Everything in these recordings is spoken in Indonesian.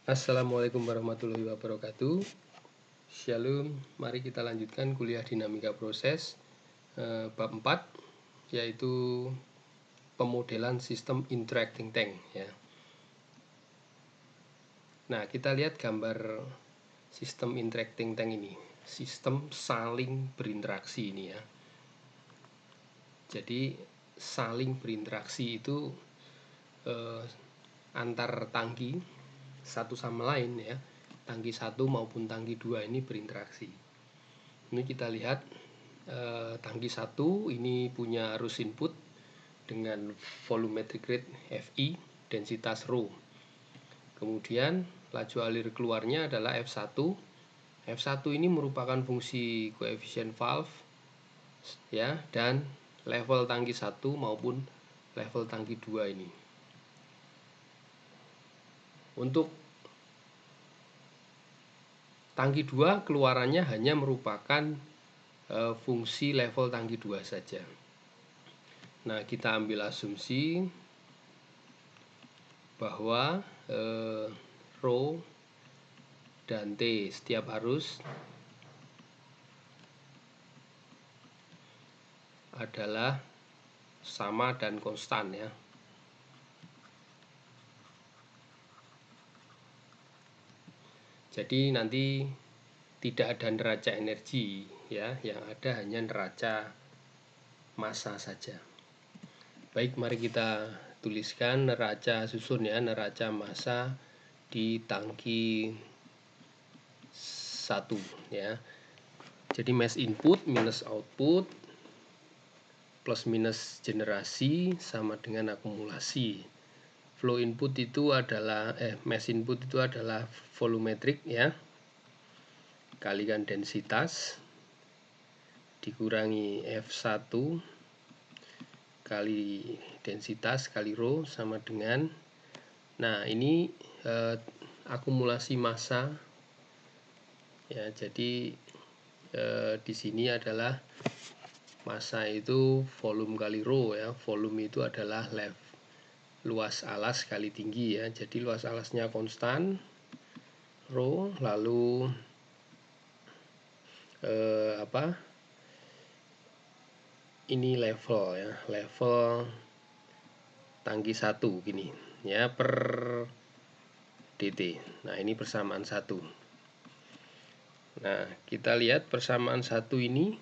Assalamualaikum warahmatullahi wabarakatuh. Shalom, mari kita lanjutkan kuliah dinamika proses bab 4, yaitu pemodelan sistem interacting tank ya. Nah, kita lihat gambar sistem interacting tank ini, sistem saling berinteraksi ini ya. Jadi saling berinteraksi itu antar tangki satu sama lain ya, tangki 1 maupun tangki 2 ini berinteraksi. Ini kita lihat tangki 1 ini punya arus input dengan volumetric rate Fi, densitas rho. Kemudian laju alir keluarnya adalah F1. F1 ini merupakan fungsi koefisien valve ya, dan level tangki 1 maupun level tangki 2 ini. Untuk tangki 2 keluarannya hanya merupakan fungsi level tangki 2 saja. Nah, kita ambil asumsi bahwa rho dan T setiap arus adalah sama dan konstan ya. Jadi nanti tidak ada neraca energi ya, yang ada hanya neraca massa saja. Baik, mari kita tuliskan neraca susun ya, neraca massa di tangki 1 ya. Jadi mass input minus output plus minus generasi sama dengan akumulasi. Flow input itu adalah mass input itu adalah volumetric ya, kalikan densitas dikurangi F1 kali densitas kali rho sama dengan, nah ini akumulasi massa ya. Jadi di sini adalah massa itu volume kali rho ya. Volume itu adalah luas alas kali tinggi ya. Jadi luas alasnya konstan rho, lalu ini level ya, level tangki 1 gini ya per dt. Nah, ini persamaan 1. Nah, kita lihat persamaan 1 ini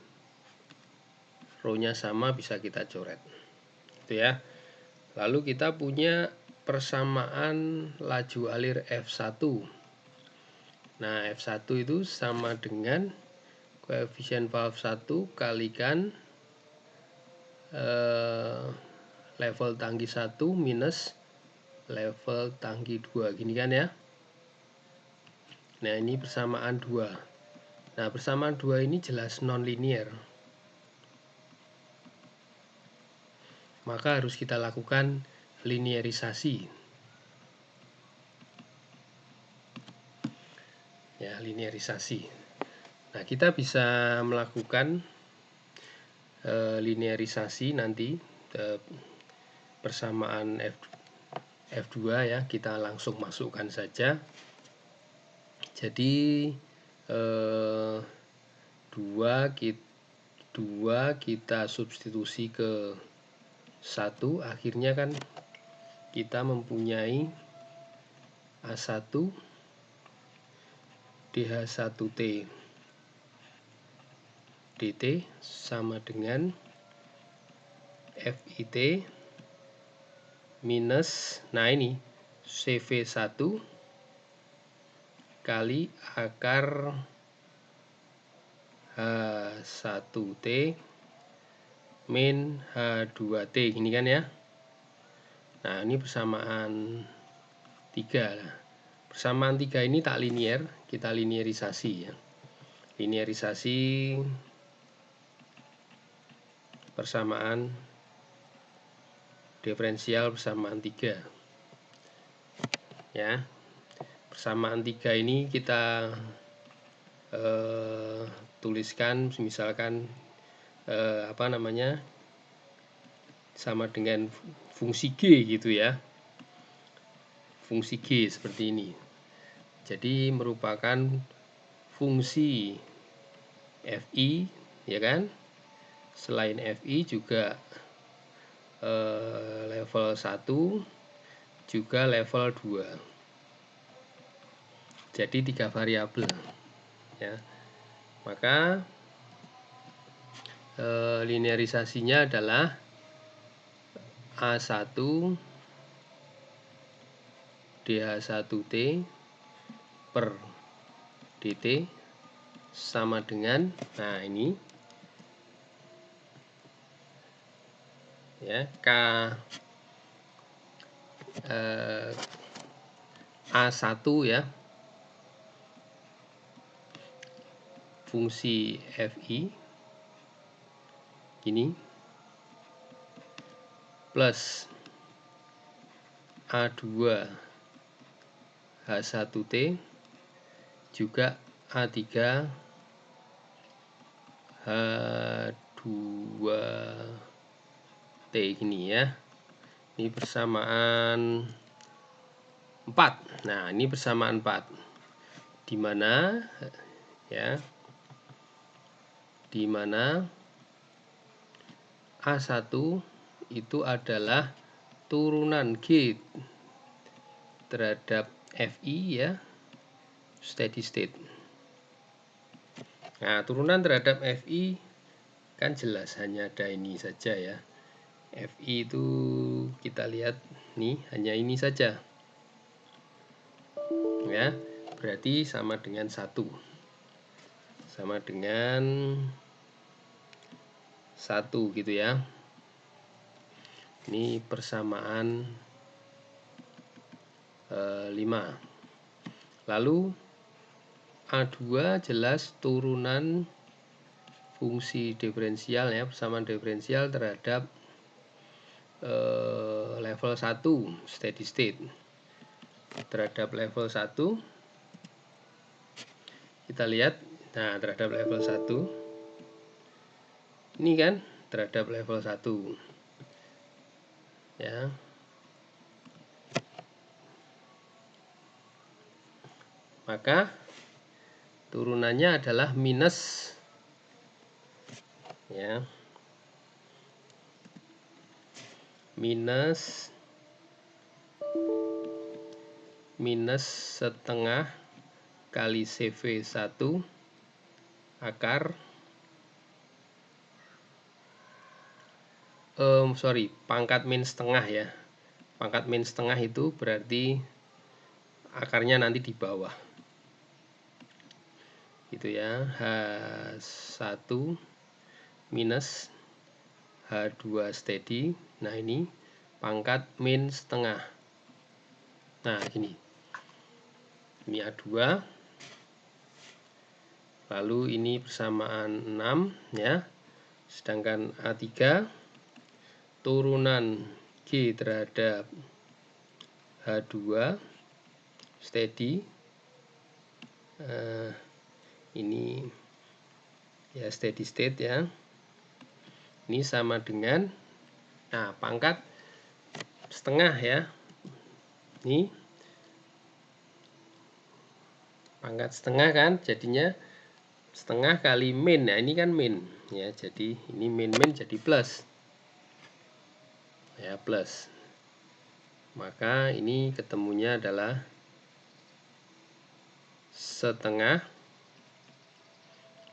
rho-nya sama, bisa kita coret gitu ya. Lalu kita punya persamaan laju alir F1. Nah, F1 itu sama dengan koefisien valve 1 kalikan level tangki 1 minus level tangki 2 gini kan ya. Nah, ini persamaan 2. Nah, persamaan 2 ini jelas non-linear, maka harus kita lakukan linearisasi ya, linearisasi. Nah, kita bisa melakukan linearisasi nanti persamaan F2 ya, kita langsung masukkan saja. Jadi 2 kita substitusi ke 1, akhirnya kan kita mempunyai A1 DH1T dt sama dengan FIT minus, nah ini CV1 kali akar H1T min H2T gini kan ya. Nah, ini persamaan 3 lah. Persamaan 3 ini tak linier, kita linearisasi ya. Linearisasi persamaan diferensial persamaan 3 ya. Persamaan 3 ini kita tuliskan misalkan sama dengan fungsi G gitu ya. Fungsi G seperti ini. Jadi merupakan fungsi fi, ya kan? Selain fi juga level 1 juga level 2. Jadi 3 variabel, ya. Maka linearisasinya adalah A1 DH1T per DT sama dengan, nah ini ya, K A1 ya, fungsi fi ini plus A2 H1T juga A3 H2T gini ya. Ini persamaan 4. Nah, ini persamaan 4. Di mana ya? Di mana A1 itu adalah turunan G terhadap Fi ya, steady state. Nah, turunan terhadap Fi kan jelas hanya ada ini saja ya. Fi itu kita lihat nih, hanya ini saja. Ya, berarti sama dengan 1. Sama dengan 1 gitu ya. Ini persamaan 5. Lalu A2 jelas turunan fungsi diferensial ya, persamaan diferensial terhadap level 1 steady state. Terhadap level 1 kita lihat, nah terhadap level 1 ini kan terhadap level 1 ya. Maka turunannya adalah minus ya, minus setengah kali CV1 akar pangkat min setengah ya. Pangkat min setengah itu berarti akarnya nanti di bawah gitu ya. H1 minus H2 steady. Nah, ini pangkat min setengah. Nah, gini. Ini A2. Lalu ini persamaan 6 ya. Sedangkan A3 turunan G terhadap H2 steady. Ini ya steady state ya. Ini sama dengan, nah pangkat setengah ya. Ini pangkat setengah kan, jadinya setengah kali min. Nah, ini kan min ya, jadi ini min jadi plus ya, plus. Maka ini ketemunya adalah setengah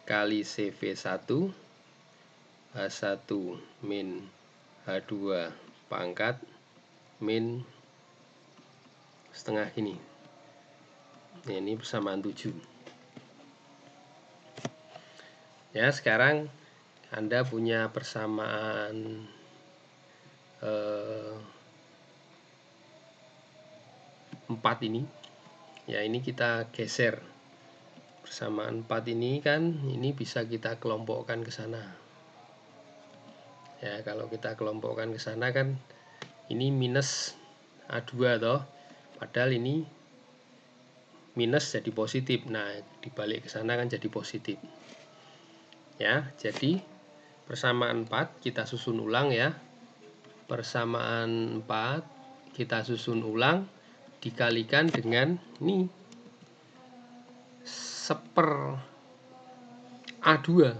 kali CV1 H1 min H2 pangkat min setengah ini. Nah, ini persamaan 7. Ya, sekarang Anda punya persamaan 4 ini. Ya, ini kita geser. Persamaan 4 ini kan, ini bisa kita kelompokkan ke sana. Ya, kalau kita kelompokkan ke sana kan, ini minus A2 toh. Padahal ini minus jadi positif. Nah, dibalik ke sana kan jadi positif. Ya, jadi persamaan 4 kita susun ulang ya. Persamaan 4 kita susun ulang dikalikan dengan ini 1/A2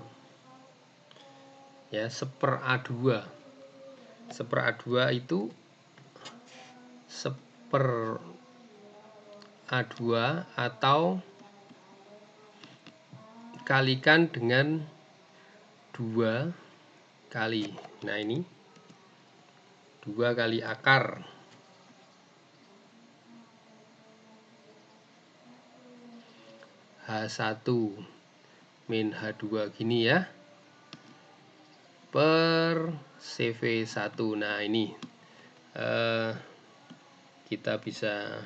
ya, 1/A2. 1/A2 itu 1/A2 atau kalikan dengan 2 kali. Nah, ini 2 kali akar H1 min H2 gini ya, per CV1. Nah, ini kita bisa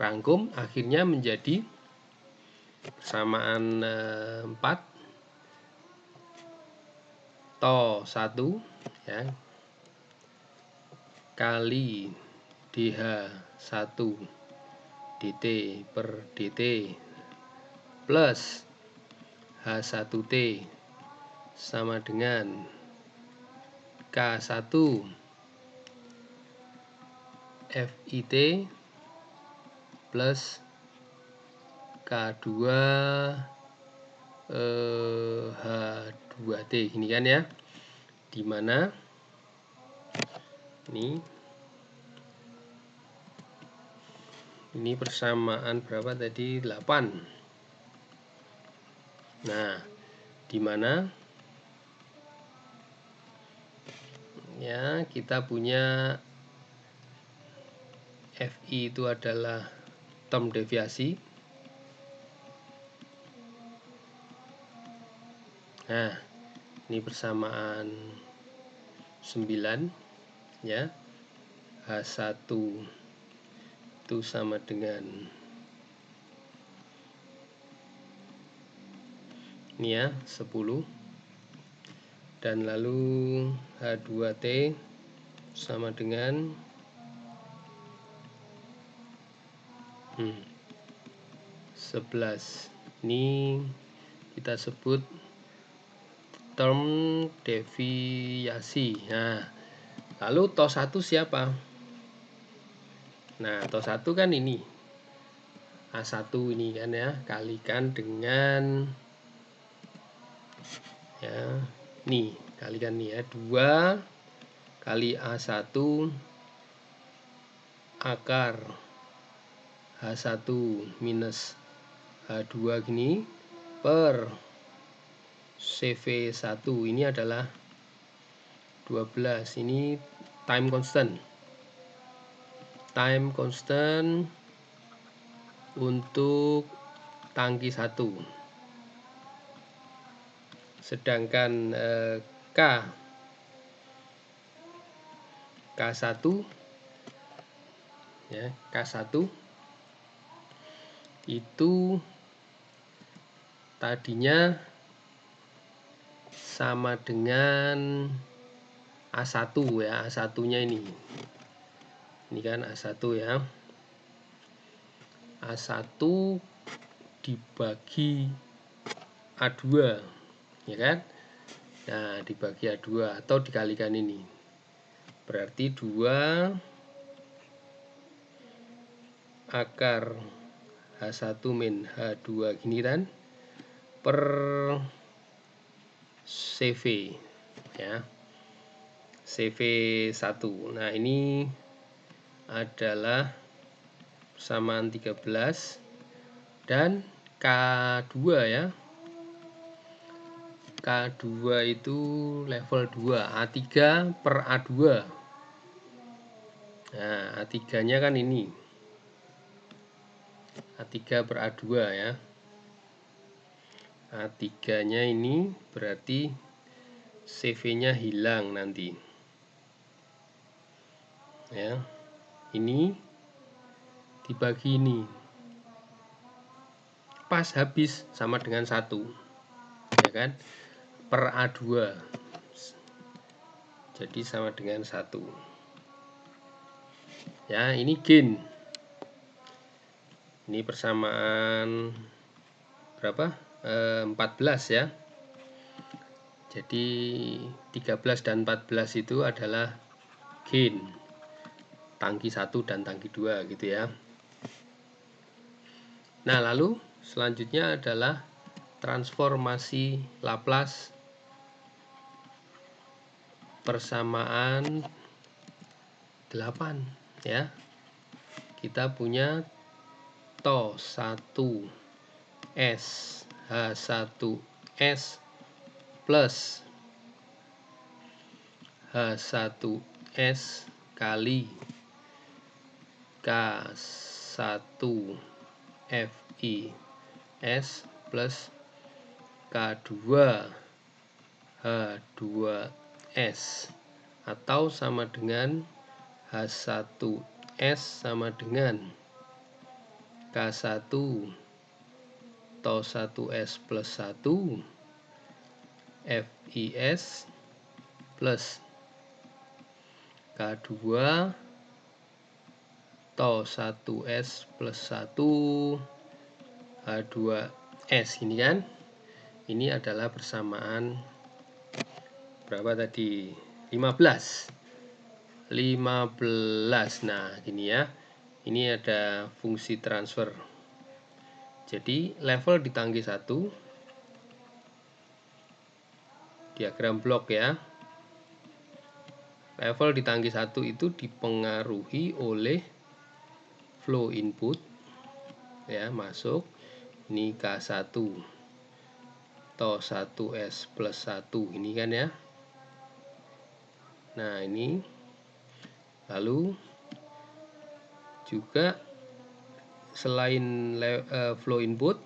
rangkum, akhirnya menjadi persamaan 4 to 1 ya, kali DH1 dt per dt plus H1T sama dengan K1 FIT plus K2 H2T gini kan ya, dimana ini persamaan berapa tadi, 8. Nah, dimana ya kita punya FI itu adalah term deviasi. Nah, ini persamaan 9 ya, H1 itu sama dengan ini ya, 10, dan lalu H2T sama dengan 11. Ini kita sebut term deviasi. Nah, lalu TO 1 siapa? Nah, TO 1 kan ini A1 ini kan ya, kalikan dengan ya, nih kalikan nih ya, 2 kali A1 akar H1 minus H2 gini per CV1, ini adalah 12. Ini time constant untuk tangki 1. Sedangkan K1 ya, K1 itu tadinya sama dengan A1 ya, A1 nya ini kan A1 ya, A1 dibagi A2 ya kan. Nah, dibagi A2 atau dikalikan ini, berarti 2 akar H1 min H2 gini kan per CV ya, CV1. Nah, ini adalah persamaan 13 dan K2 ya. K2 itu level 2, A3 per A2. Nah, A3 nya kan ini A3 per A2 ya. A3 nya ini berarti CV nya hilang nanti ya, ini dibagi ini pas habis sama dengan 1 ya kan, per A2, jadi sama dengan 1 ya. Ini gain, ini persamaan berapa, 14 ya, jadi 13 dan 14 itu adalah gain. tangki 1 dan tangki 2 gitu ya. Nah, lalu selanjutnya adalah transformasi Laplace persamaan 8 ya. Kita punya TO 1S H1S plus H1S kali K1FIS plus K2 H2S atau sama dengan H1S sama dengan K1 TO 1S plus 1 FIS plus K2 TO 1S plus 1 H2S. Ini kan, ini adalah persamaan berapa tadi? 15. Nah, gini ya. Ini ada fungsi transfer. Jadi level di tangki 1, diagram blok ya. Level di tangki 1 itu dipengaruhi oleh flow input ya, masuk. Ini K1 TO 1S plus 1 ini kan ya. Nah, ini lalu juga selain flow input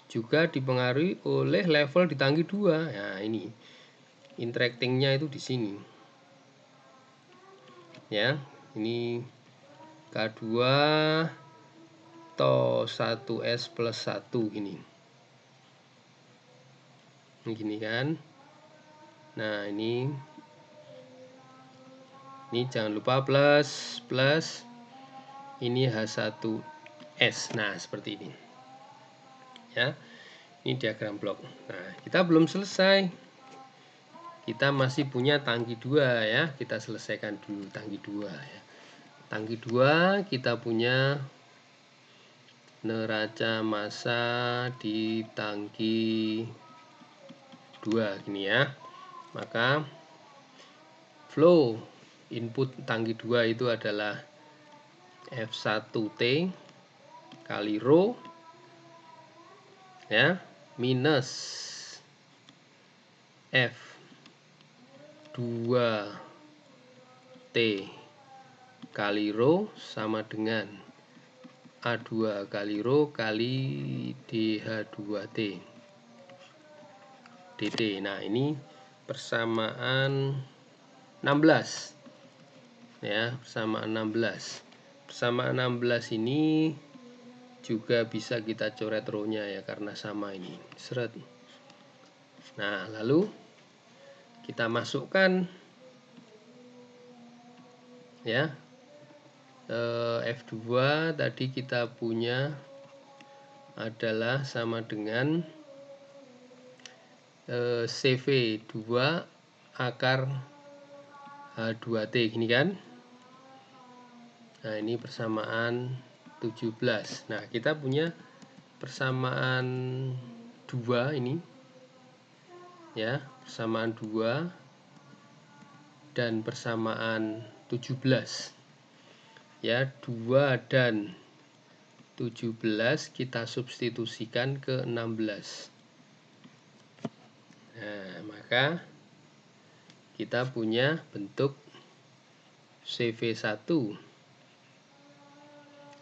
juga dipengaruhi oleh level di tangki 2. Nah, ini interactingnya itu di sini ya. Ini K2 TO 1S plus 1 ini kan. Nah, ini jangan lupa plus ini H1S. Nah, seperti ini ya. Ini diagram blok. Nah, kita belum selesai. Kita masih punya tangki 2 ya. Kita selesaikan dulu tangki 2 ya. Tangki 2 kita punya neraca massa di tangki 2 gini ya. Maka flow input tangki 2 itu adalah F1T kali rho ya, minus F2T kali rho sama dengan A2 kali rho kali DH2T dt. Nah, ini persamaan 16 ya, persamaan 16. Persamaan 16 ini juga bisa kita coret rho-nya ya, karena sama ini. Seret. Nah, lalu kita masukkan ya, F2 tadi kita punya adalah sama dengan CV2 akar H2T gini kan. Nah, ini persamaan 17. Nah, kita punya persamaan 2 ini ya, persamaan 2 dan persamaan 17 ya. 2 dan 17 kita substitusikan ke 16. Nah, maka kita punya bentuk CV1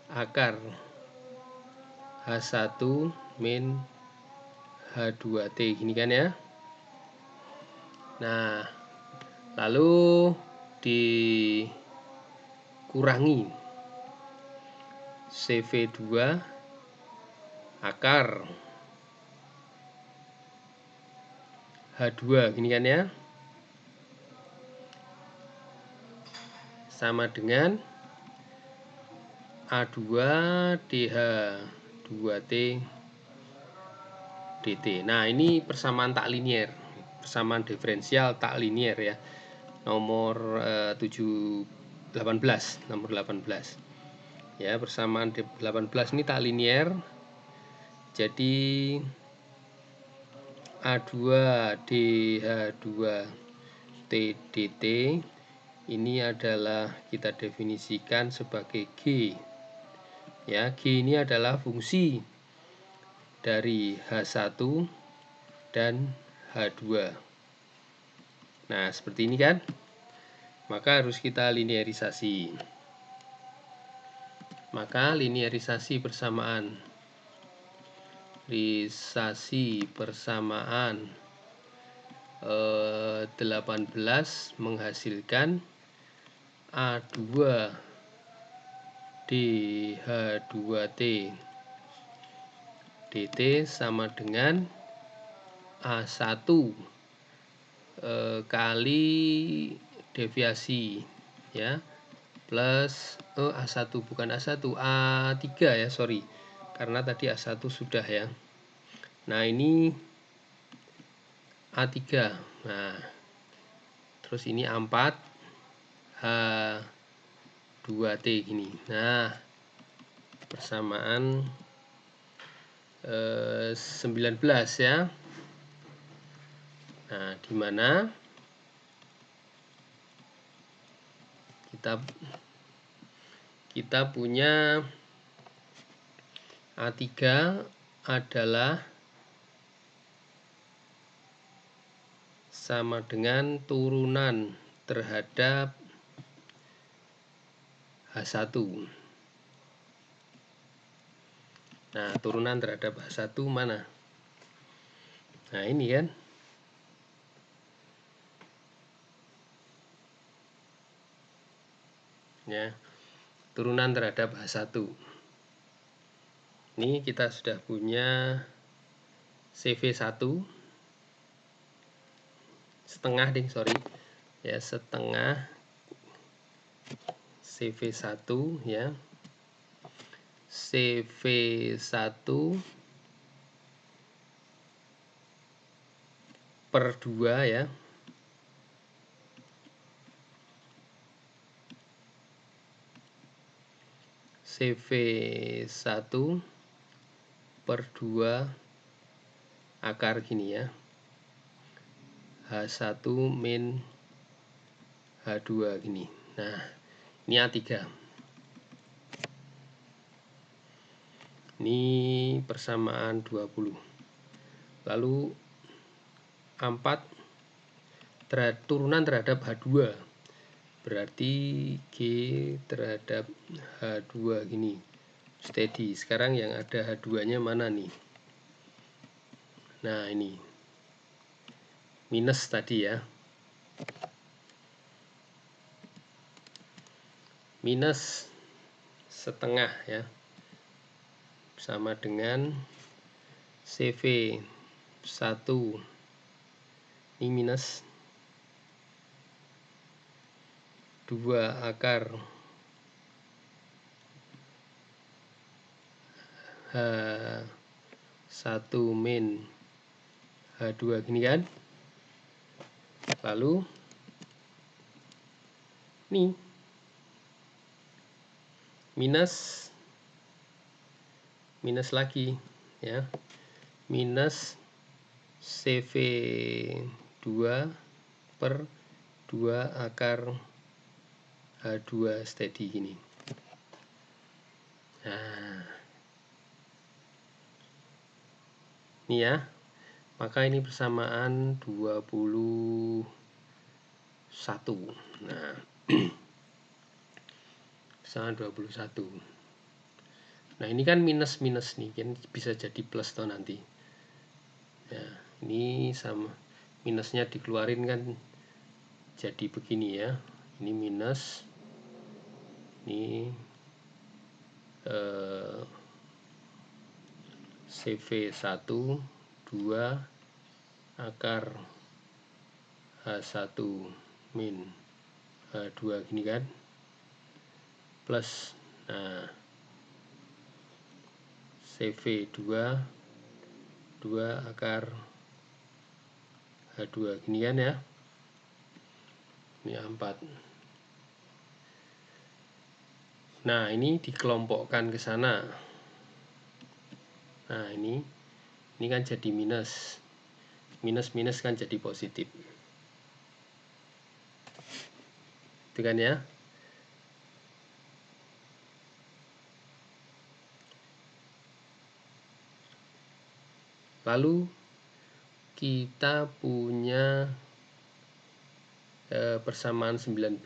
akar H1 min H2T gini kan ya. Nah, lalu dikurangi CV2 akar H2 gini kan ya, sama dengan A2 DH2T dt. Nah, ini persamaan tak linier, persamaan diferensial tak linier ya. Nomor 7 nomor 18 ya. Persamaan 18 ini tak linear, jadi A2 DH2 T dt ini adalah kita definisikan sebagai G ya. G ini adalah fungsi dari H1 dan H2. Nah, seperti ini kan, maka harus kita linearisasi. Maka linearisasi persamaan 18 menghasilkan A2 DH2T dt sama dengan A1 kali deviasi ya, plus A1 bukan A1, A3 ya, sorry, karena tadi A1 sudah ya. Nah, ini A3. Nah, terus ini A4 H2T gini. Nah, persamaan 19 ya. Nah, di mana kita punya A3 adalah sama dengan turunan terhadap H1. Nah, turunan terhadap H1 mana? Nah, ini kan. Ya, turunan terhadap H1. Ini kita sudah punya CV1 setengah ya, setengah CV1 ya. CV1 per 2 ya. CV1 per 2 akar gini ya, H1 min H2 gini. Nah, ini A3. Ini persamaan 20. Lalu A4 turunan terhadap H2. Berarti G terhadap H2 gini. Steady. Sekarang yang ada H2-nya mana nih? Nah, ini minus tadi ya, minus setengah ya, sama dengan CV1 ini minus 2 akar H1 min H2 gini kan. Lalu ini minus lagi ya, minus CV2 per 2 akar H2 steady gini. Nah, ini ya, maka ini persamaan 21. Nah, persamaan 21. Nah, ini kan minus nih, kan bisa jadi plus toh nanti. Nah, ini sama minusnya dikeluarin kan jadi begini ya. Ini minus, ini CV1 2 akar H1 min H2 gini kan, plus, nah, CV2 2 akar H2 gini kan ya. Ini A4. Nah, ini dikelompokkan ke sana. Nah, ini kan jadi minus. Minus kan jadi positif. Itu kan ya. Lalu kita punya persamaan 19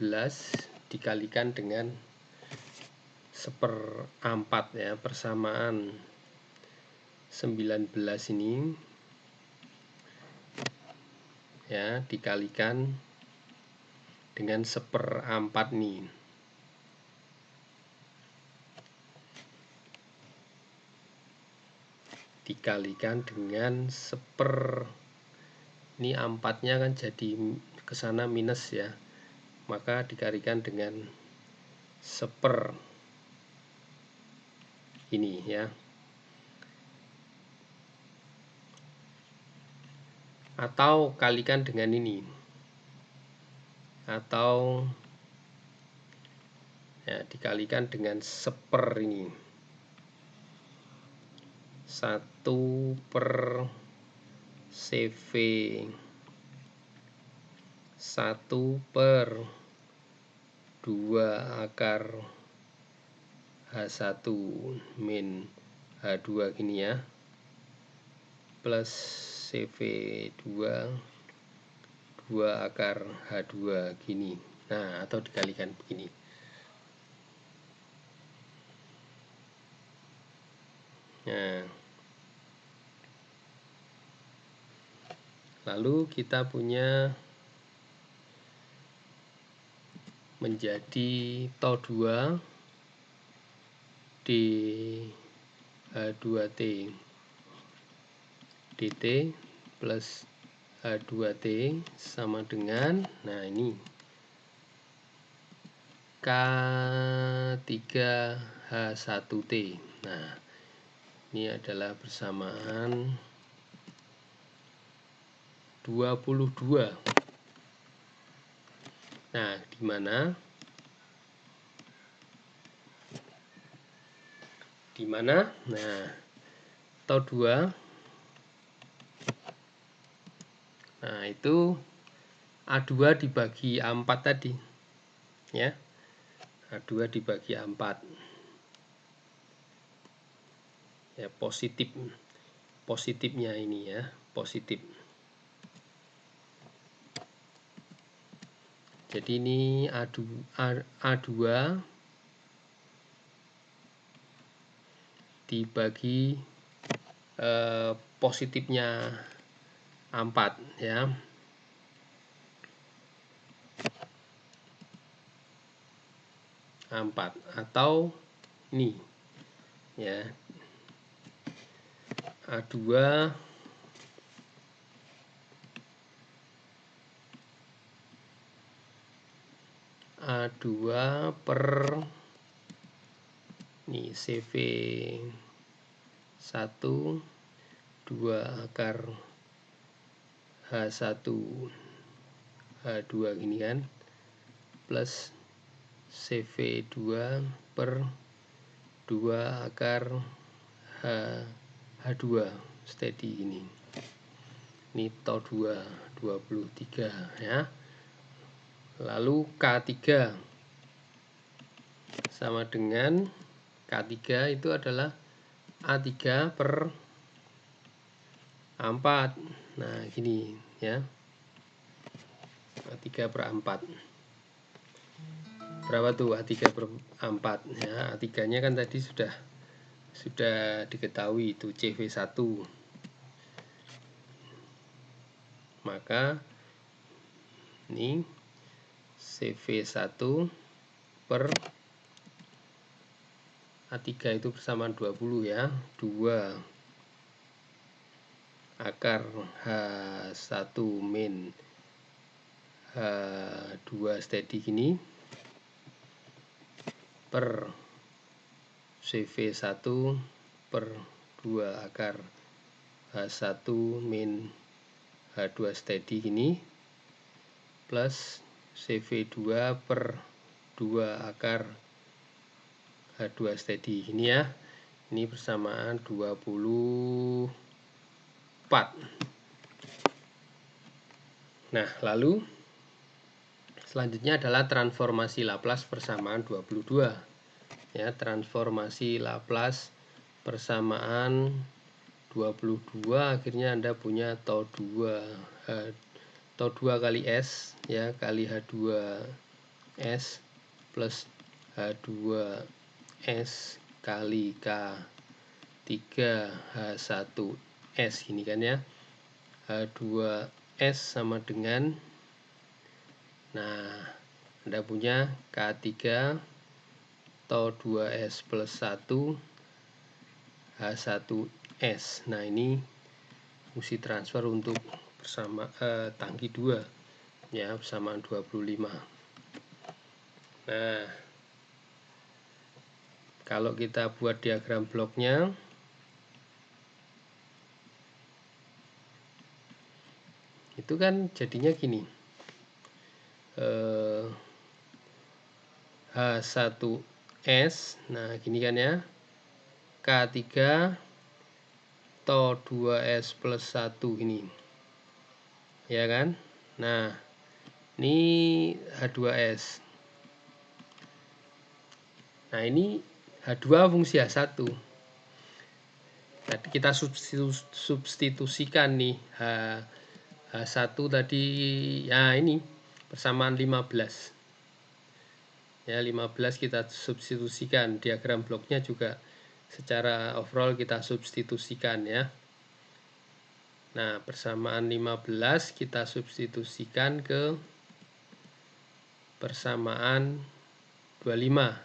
dikalikan dengan 1/4 ya. Persamaan 19 ini ya dikalikan dengan 1/4 nih. Dikalikan dengan ini 4-nya kan jadi ke sana minus ya. Maka dikalikan dengan 1/, ini ya. Atau kalikan dengan ini. Atau ya dikalikan dengan 1/, ini. 1/CV 1/2 akar H1 min H2 gini ya, plus CV2 2 akar H2 gini. Nah, atau dikalikan begini. Nah, lalu kita punya menjadi TO2 D H2T dt plus H2T sama dengan, nah ini K3H1T. Nah, ini adalah persamaan 22. Nah, di mana? Nah, TO2. Nah, itu A2 dibagi A4 tadi. Ya. A2 dibagi A4. Ya, positifnya ini ya, positif. Jadi ini A2 dibagi positifnya A4 ya. A4 atau ini ya, A2 per ini CV 1 2 akar H1 H2 gini kan, plus CV2 per 2 akar H2 steady ini. Ini TO2 23 ya. Lalu K3 sama dengan K3 itu adalah A3 per A4. Nah, gini ya. A3 per A4. Berapa tuh A3 per A4 ya? A3-nya kan tadi sudah diketahui itu CV1. Maka ini CV1 per A3 itu bersamaan 20 ya. 2 akar H1 min H2 steady gini per CV1 per 2 akar H1 min H2 steady gini plus CV2 per 2 akar H2 steady ini ya. Ini persamaan 24. Nah, lalu selanjutnya adalah transformasi Laplace persamaan 22. Ya, transformasi Laplace persamaan 22, akhirnya Anda punya tau 2 tau 2 kali S ya, kali H2S plus H2S kali K3H1S gini kan ya. H2S sama dengan, nah Anda punya K3 tau 2S plus 1 H1S. Nah, ini fungsi transfer untuk tangki 2 ya, persamaan 25. Nah, kalau kita buat diagram bloknya, itu kan jadinya gini, H1S, nah gini kan ya, K3 tau 2S plus 1 ini ya kan. Nah, ini H2S. Nah, ini H2 fungsi H1. Tadi kita substitusikan nih H1 tadi ya, ini persamaan 15. Ya, 15 kita substitusikan, diagram bloknya juga secara overall kita substitusikan ya. Nah, persamaan 15 kita substitusikan ke persamaan 25.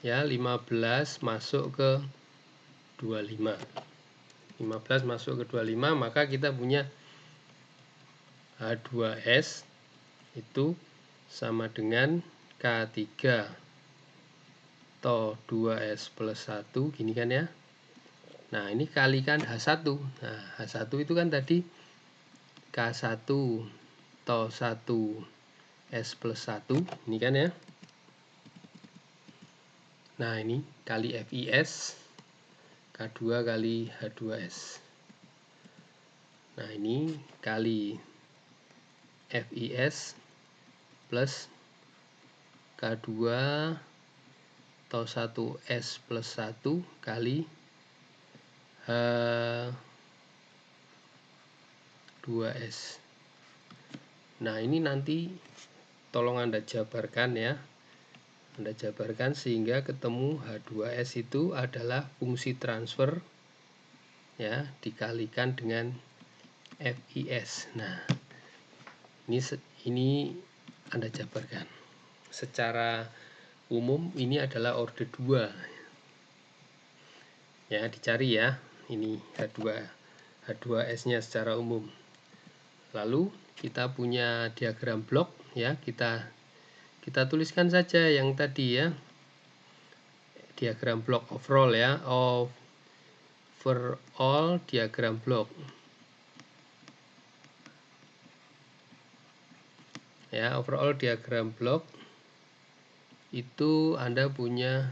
Ya, 15 masuk ke 25. 15 masuk ke 25, maka kita punya H2S itu sama dengan K3 tau 2S plus 1 gini kan ya. Nah, ini kalikan H1. Nah, H1 itu kan tadi K1 tau 1S plus 1 ini kan ya. Nah, ini kali FIS K2 kali H2S. Nah, ini kali FIS plus K2 tau 1S plus 1 kali H2S. Nah, ini nanti tolong Anda jabarkan ya. Anda jabarkan sehingga ketemu H2S itu adalah fungsi transfer ya, dikalikan dengan FIS. Nah, ini Anda jabarkan. Secara umum ini adalah order 2. Ya, dicari ya. Ini H2S-nya secara umum. Lalu kita punya diagram blok ya, kita tuliskan saja yang tadi ya. Diagram blok overall ya, overall diagram blok. Ya, overall diagram blok itu Anda punya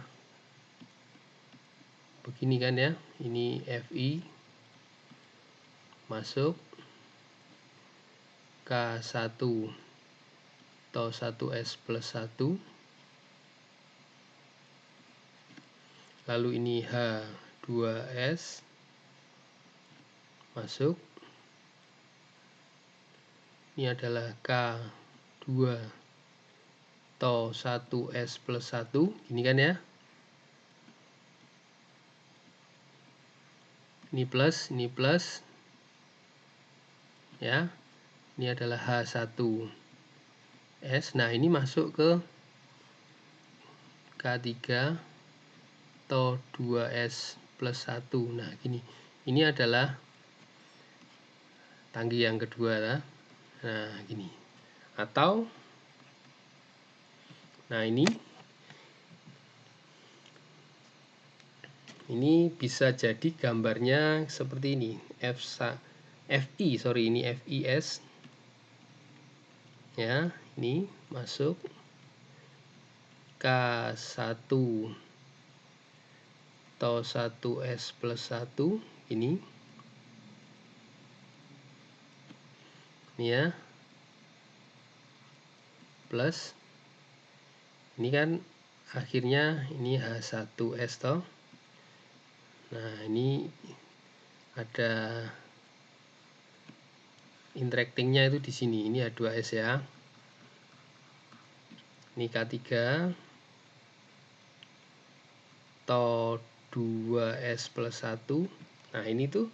begini kan ya. Ini FI masuk K1 tau 1S plus 1. Lalu ini H2S masuk. Ini adalah K2 tau 1S plus 1. Ini kan ya. Ini plus ya. Ini adalah H1S. Nah, ini masuk ke K3 tau 2S plus 1. Nah, gini. Ini adalah tangki yang kedua lah. Nah, gini. Atau nah, ini bisa jadi gambarnya seperti ini. ini FIS ya, ini masuk K1 To1S plus 1 ini ya, plus ini kan akhirnya ini H1S toh. Nah, ini ada interactingnya itu di sini. Ini H2S ya. Ini K3 To2S plus 1. Nah, ini tuh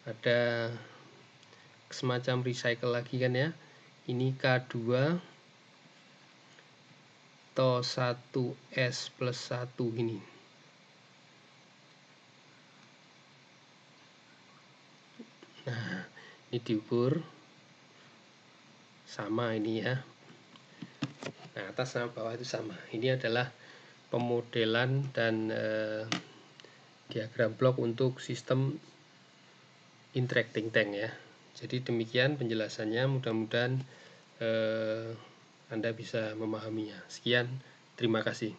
ada semacam recycle lagi kan ya. Ini K2 To1S plus 1 ini. Nah, ini diukur sama ini ya. Nah, atas sama bawah itu sama. Ini adalah pemodelan dan diagram blok untuk sistem interacting tank ya. Jadi demikian penjelasannya, mudah-mudahan Anda bisa memahaminya. Sekian, terima kasih.